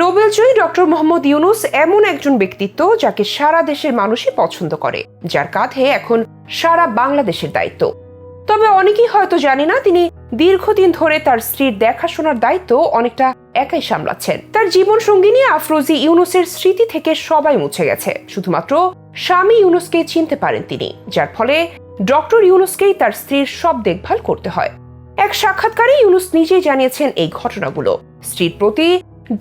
নোবেলজয়ী doctor Mohammad Yunus এমন একজন ব্যক্তিত্ব যাকে সারা দেশের মানুষই পছন্দ করে, যার কাঁধে এখন সারা বাংলাদেশের দায়িত্ব। তবে অনেকেই হয়তো জানে না, তিনি দীর্ঘদিন ধরে তার স্ত্রীর দেখাশোনার দায়িত্ব অনেকটা একাই সামলাচ্ছেন। তার জীবন সঙ্গিনী আফরোজী ইউনূসের স্মৃতি থেকে সবাই মুছে গেছে, শুধুমাত্র স্বামী ইউনূসকে চিনতে পারেন তিনি, যার ফলে ডক্টর ইউনূসকেই তার স্ত্রীর সব দেখভাল করতে হয়। এক সাক্ষাৎকারে ইউনূস নিজেই জানিয়েছেন এই ঘটনাগুলো। স্ত্রীর প্রতি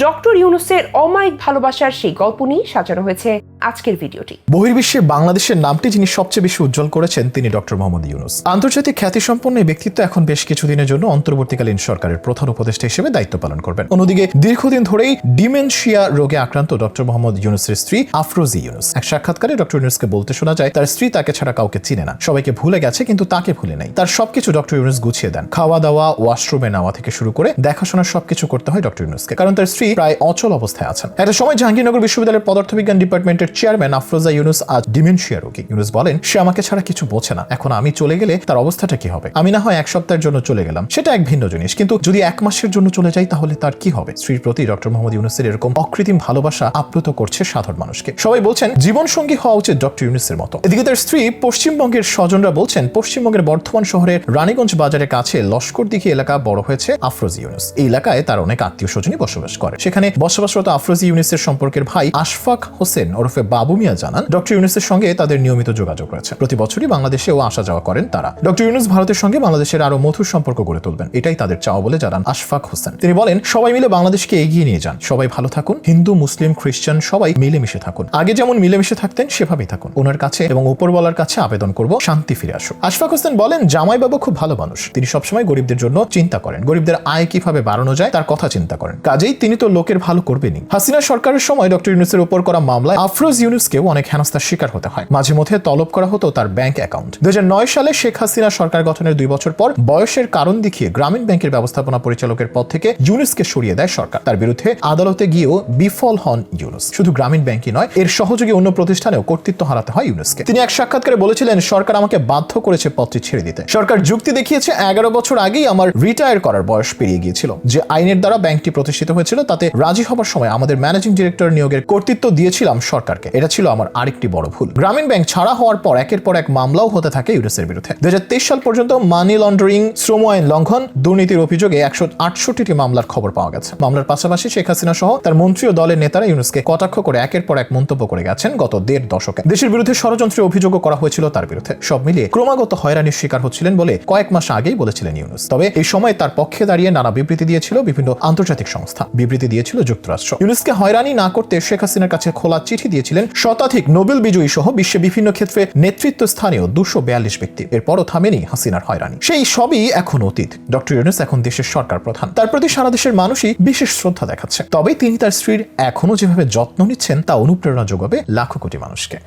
ডক্টর ইউনূসের অমায়িক ভালোবাসার সেই গল্প নিয়ে সাজানো হয়েছে আজকের ভিডিওটি। বহির্বিশ্বে বাংলাদেশের নামটি যিনি সবচেয়ে বেশি উজ্জ্বল করেছেন তিনি ডক্টর মোহাম্মদ ইউনূস। আন্তর্জাতিক খ্যাতিসম্পন্ন এই ব্যক্তিত্ব এখন বেশ কিছুদিনের জন্য অন্তর্বর্তীকালীন সরকারের প্রধান উপদেষ্টা হিসেবে দায়িত্ব পালন করবেন। অন্যদিকে দীর্ঘদিন ধরেই ডিমেনশিয়া রোগে আক্রান্ত ডক্টর মোহাম্মদ ইউনূসের স্ত্রী আফরোজী ইউনূস এক সাক্ষাৎকারে ডক্টর ইউনূসকে বলতে শোনা যায়, তার স্ত্রী তাকে ছাড়া কাউকে চিনে না, সবাইকে ভুলে গেছে কিন্তু তাকে ভুলে নাই। তার সবকিছু ডক্টর ইউনূস গুছিয়ে দেন। খাওয়া দাওয়া, ওয়াশরুমে নেওয়া থেকে শুরু করে দেখাশোনার সবকিছু করতে হয় ডক্টর ইউনূসকে, কারণ তার স্ত্রী প্রায় অচল অবস্থায় আছেন। একটা সময় জাহাঙ্গীরনগর বিশ্ববিদ্যালয়ের পদার্থবিজ্ঞান ডিপার্টমেন্টের চেয়ারম্যান আফরোজা ইউনূস আজ ডিমেনশিয়া রোগী। ইউনূস বলেন, সে আমাকে ছাড়া কিছু বোঝে না, এখন আমি চলে গেলে তার অবস্থাটা কি হবে? আমি না হয় এক সপ্তাহের জন্য চলে গেলাম, সেটা এক ভিন্ন জিনিস, কিন্তু যদি এক মাসের জন্য চলে যাই তাহলে তার কি হবে? স্ত্রীর প্রতি ডক্টর মোহাম্মদ ইউনূসের এরকম অকৃত্রিম ভালোবাসা আপ্লুত করছে সাধারণ মানুষকে। সবাই বলছেন জীবন সঙ্গী হওয়া উচিত ডক্টর ইউনূসের মতো। এদিকে তার স্ত্রী পশ্চিমবঙ্গের স্বজনরা বলছেন, পশ্চিমবঙ্গের বর্ধমান শহরের রানীগঞ্জ বাজারের কাছে লস্করদিঘি এলাকা বড় হয়েছে আফরোজী ইউনূস। এই এলাকায় তার অনেক আত্মীয় স্বজনই বসবাস করে। সেখানে বসবাসরত আফরোজী ইউনূসের সম্পর্কের ভাই আশফাক হোসেন ওরফে বাবু মিয়া জানান, ডক্টর ইউনূসের সঙ্গে তাদের নিয়মিত যোগাযোগ রয়েছে। প্রতি বছরই বাংলাদেশেও আসা যাওয়া করেন তারা। ডক্টর ইউনূস ভারতের সঙ্গে বাংলাদেশের আরো মধুর সম্পর্ক গড়ে তুলবেন, এটাই তাদের চাওয়া বলে জানান আশফাক হোসেন। তিনি বলেন, সবাই মিলে বাংলাদেশকে এগিয়ে নিয়ে যান, সবাই ভালো থাকুন, হিন্দু মুসলিম খ্রিস্টান সবাই মিলেমিশে থাকুন, আগে যেমন মিলেমিশে থাকতেন সেভাবেই থাকুন। ওনার কাছে এবং উপরওয়ালার কাছে আবেদন করব, শান্তি ফিরে আসুক। আশফাক হোসেন বলেন, জামাইবাবু খুব ভালো মানুষ, তিনি সবসময় গরিবদের জন্য চিন্তা করেন, গরিবদের আয় কিভাবে বাড়ানো যায় তার কথা চিন্তা করেন, কাজেই তিনি তো লোকের ভালো করবেনই। হাসিনা সরকারের সময় ডক্টর ইউনূসের উপর করা মামলায় আফরোজ ইউনূসকেও অনেক হেনস্থার শিকার হতে হয়। মাঝে মধ্যে তলব করা হতো তার ব্যাংক অ্যাকাউন্ট। 2009 সালে শেখ হাসিনা সরকার গঠনের 2 বছর পর বয়সের কারণ দেখিয়ে গ্রামীণ ব্যাংকের ব্যবস্থাপনা পরিচালকের পদ থেকে ইউনূসকে সরিয়ে দেয় সরকার। তার বিরুদ্ধে আদালতে গিয়েও বিফল হন ইউনূস। শুধু গ্রামীণ ব্যাংকই নয়, এর সহযোগী অন্য প্রতিষ্ঠানেও কর্তৃত্ব হারাতে হয় ইউনূসকে। তিনি এক সাক্ষাৎকারে বলেছিলেন, সরকার আমাকে বাধ্য করেছে পদটি ছেড়ে দিতে। সরকার যুক্তি দেখিয়েছে 11 বছর আগেই আমার রিটায়ার করার বয়স পেরিয়ে গিয়েছিল। যে আইনের দ্বারা ব্যাংকটি প্রতিষ্ঠিত হয়েছিল তাতে রাজি হবার সময় আমাদের ম্যানেজিং ডিরেক্টর নিয়োগের কর্তৃত্ব দিয়েছিলাম সরকারকে। এটা ছিল আমার আরেকটি বড় ভুল। গ্রামীণ ব্যাংক ছাড়া হওয়ার পর একের পর এক মামলাও হতে থাকে ইউনূসের বিরুদ্ধে। 2023 সাল পর্যন্ত মানি লন্ডারিং, শ্রম আইন লঙ্ঘন, দুর্নীতির অভিযোগে 168টি মামলার খবর পাওয়া গেছে। মামলার পাশাপাশি শেখ হাসিনা সহ তার মন্ত্রী ও দলের নেতারা ইউনূসকে কটাক্ষ করে একের পর এক মন্তব্য করে গেছেন গত 1.5 দশকে। দেশের বিরুদ্ধে ষড়যন্ত্রের অভিযোগও করা হয়েছিল তার বিরুদ্ধে। সব মিলিয়ে ক্রমাগত হয়রানির শিকার হচ্ছিলেন বলে কয়েক মাস আগেই বলেছিলেন ইউনূস। তবে এই সময় তার পক্ষে দাঁড়িয়ে নানা বিবৃতি দিয়েছিল বিভিন্ন আন্তর্জাতিক সংস্থা, বিবৃতি দিয়েছিল যুক্তরাষ্ট্র। ইউনূসকে হয়রানি না করতে শেখ হাসিনার কাছে খোলা চিঠি দিয়েছিলেন শতাধিক নোবেল বিজয়ী সহ বিশ্বে বিভিন্ন ক্ষেত্রে নেতৃত্ব স্থানীয় 242 ব্যক্তি। এরপরও থামেনি হাসিনার হয়রানি। সেই সবই এখন অতীত। ডক্টর ইউনূস এখন দেশের সরকার প্রধান, তার প্রতি সারা দেশের মানুষই বিশেষ শ্রদ্ধা দেখাচ্ছে। তবে তিনি তার স্ত্রীর এখনো যেভাবে যত্ন নিচ্ছেন তা অনুপ্রেরণা যোগাবে লাখো কোটি মানুষকে।